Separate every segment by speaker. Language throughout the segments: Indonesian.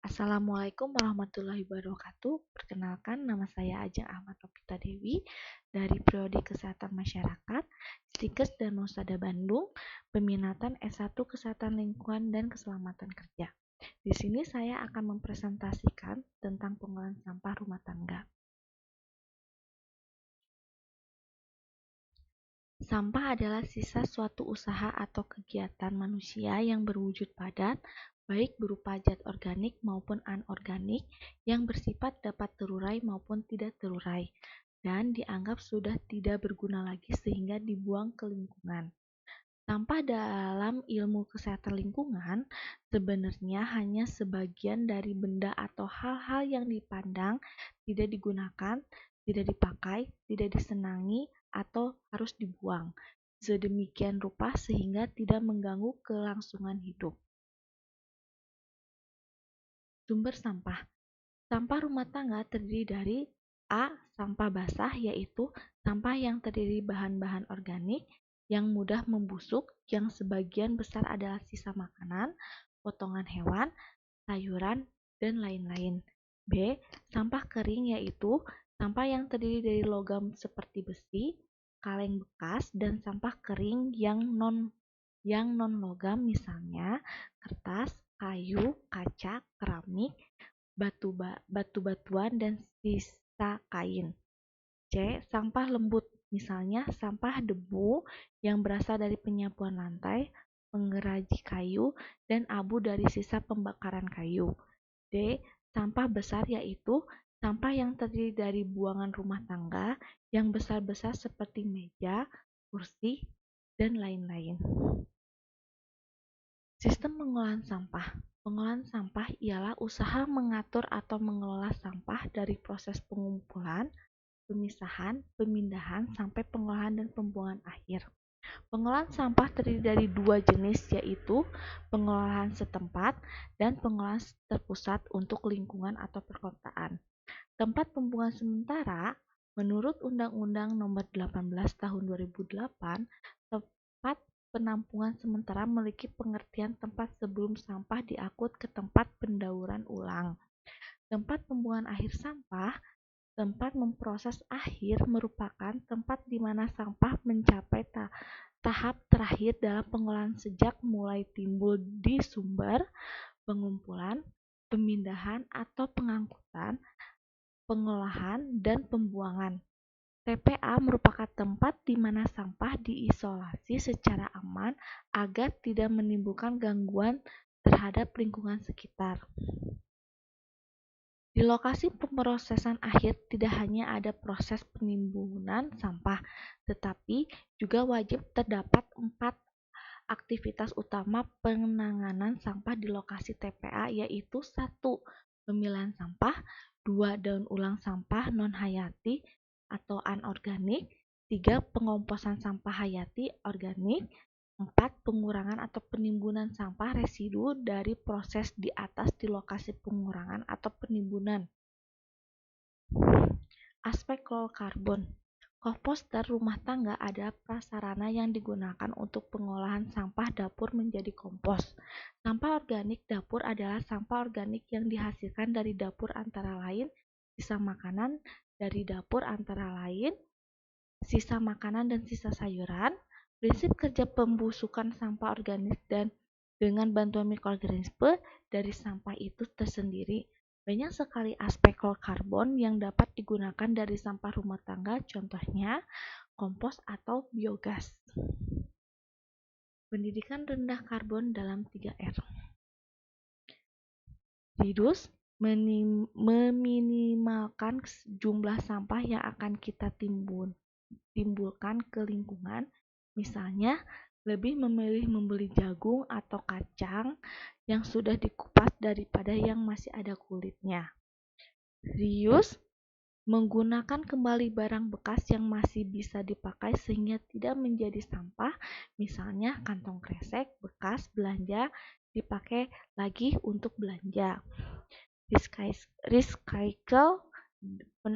Speaker 1: Assalamualaikum warahmatullahi wabarakatuh. Perkenalkan, nama saya Ajeng Ahmad Novita Dewi dari Prodi Kesehatan Masyarakat, Stikes dan Nusada Bandung, peminatan S1 Kesehatan Lingkungan dan Keselamatan Kerja. Di sini saya akan mempresentasikan tentang pengolahan sampah rumah tangga. Sampah adalah sisa suatu usaha atau kegiatan manusia yang berwujud padat, baik berupa zat organik maupun anorganik, yang bersifat dapat terurai maupun tidak terurai, dan dianggap sudah tidak berguna lagi sehingga dibuang ke lingkungan. Sampah dalam ilmu kesehatan lingkungan sebenarnya hanya sebagian dari benda atau hal-hal yang dipandang tidak digunakan, tidak dipakai, tidak disenangi, atau harus dibuang. Sedemikian rupa sehingga tidak mengganggu kelangsungan hidup. Sumber sampah. Sampah rumah tangga terdiri dari A. Sampah basah, yaitu sampah yang terdiri bahan-bahan organik yang mudah membusuk, yang sebagian besar adalah sisa makanan, potongan hewan, sayuran, dan lain-lain. B. Sampah kering, yaitu sampah yang terdiri dari logam seperti besi, kaleng bekas, dan sampah kering yang non-logam, misalnya kertas, kayu, kaca, keramik, batu-batuan, dan sisa kain. C. Sampah lembut, misalnya sampah debu yang berasal dari penyapuan lantai, pengrajin kayu, dan abu dari sisa pembakaran kayu. D. Sampah besar, yaitu sampah yang terdiri dari buangan rumah tangga yang besar-besar seperti meja, kursi, dan lain-lain. Sistem pengolahan sampah. Pengolahan sampah ialah usaha mengatur atau mengelola sampah dari proses pengumpulan, pemisahan, pemindahan, sampai pengolahan dan pembuangan akhir. Pengolahan sampah terdiri dari dua jenis, yaitu pengolahan setempat dan pengolahan terpusat untuk lingkungan atau perkotaan. Tempat pembuangan sementara, menurut Undang-Undang Nomor 18 Tahun 2008, tempat penampungan sementara memiliki pengertian tempat sebelum sampah diangkut ke tempat pendauran ulang. Tempat pembuangan akhir sampah, tempat memproses akhir, merupakan tempat di mana sampah mencapai tahap terakhir dalam pengolahan sejak mulai timbul di sumber, pengumpulan, pemindahan atau pengangkutan, pengolahan, dan pembuangan. TPA merupakan tempat di mana sampah diisolasi secara aman agar tidak menimbulkan gangguan terhadap lingkungan sekitar. Di lokasi pemrosesan akhir tidak hanya ada proses penimbunan sampah, tetapi juga wajib terdapat 4 aktivitas utama penanganan sampah di lokasi TPA, yaitu 1. Pemilahan sampah, 2. Daur ulang sampah non-hayati atau anorganik, 3. Pengomposan sampah hayati organik, 4. Pengurangan atau penimbunan sampah residu dari proses di atas di lokasi pengurangan atau penimbunan. Aspek low carbon. Komposter rumah tangga adalah prasarana yang digunakan untuk pengolahan sampah dapur menjadi kompos. Sampah organik dapur adalah sampah organik yang dihasilkan dari dapur, antara lain sisa makanan dari dapur, antara lain sisa makanan dan sisa sayuran. Prinsip kerja pembusukan sampah organik dan dengan bantuan mikroorganisme dari sampah itu tersendiri. Banyak sekali aspek low carbon yang dapat digunakan dari sampah rumah tangga, contohnya kompos atau biogas. Pendidikan rendah karbon dalam 3R. Reduce, meminimalkan jumlah sampah yang akan kita timbulkan ke lingkungan. Misalnya, lebih memilih membeli jagung atau kacang yang sudah dikupas daripada yang masih ada kulitnya. Reuse, menggunakan kembali barang bekas yang masih bisa dipakai sehingga tidak menjadi sampah, misalnya kantong kresek bekas belanja dipakai lagi untuk belanja. Recycle,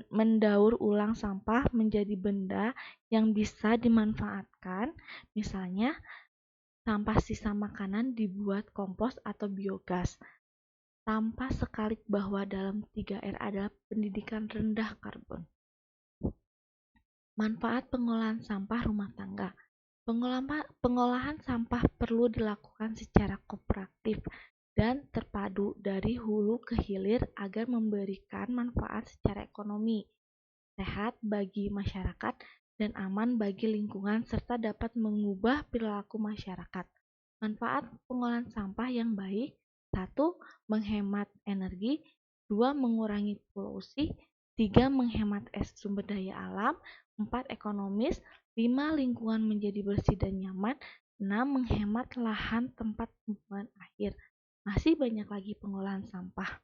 Speaker 1: mendaur ulang sampah menjadi benda yang bisa dimanfaatkan, misalnya sampah sisa makanan dibuat kompos atau biogas. tanpa sekalik bahwa dalam 3R adalah pendidikan rendah karbon. Manfaat pengolahan sampah rumah tangga. Pengolahan sampah perlu dilakukan secara kooperatif dan terpadu dari hulu ke hilir agar memberikan manfaat secara ekonomi, sehat bagi masyarakat, dan aman bagi lingkungan serta dapat mengubah perilaku masyarakat. Manfaat pengolahan sampah yang baik: 1. Menghemat energi. 2. Mengurangi polusi. 3. Menghemat sumber daya alam. 4. Ekonomis. 5. Lingkungan menjadi bersih dan nyaman. 6. Menghemat lahan tempat pembuangan akhir. Masih banyak lagi pengolahan sampah.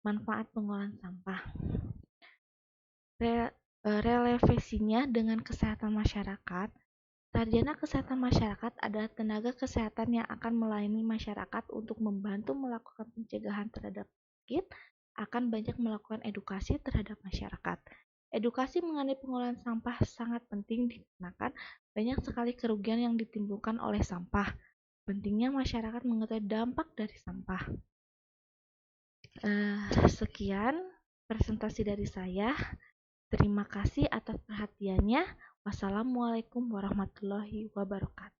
Speaker 1: Manfaat pengolahan sampah. Relevasinya dengan kesehatan masyarakat. Sarjana kesehatan masyarakat adalah tenaga kesehatan yang akan melayani masyarakat untuk membantu melakukan pencegahan terhadap penyakit, akan banyak melakukan edukasi terhadap masyarakat. Edukasi mengenai pengolahan sampah sangat penting dikarenakan banyak sekali kerugian yang ditimbulkan oleh sampah. Pentingnya masyarakat mengetahui dampak dari sampah. Sekian presentasi dari saya. Terima kasih atas perhatiannya. Wassalamualaikum warahmatullahi wabarakatuh.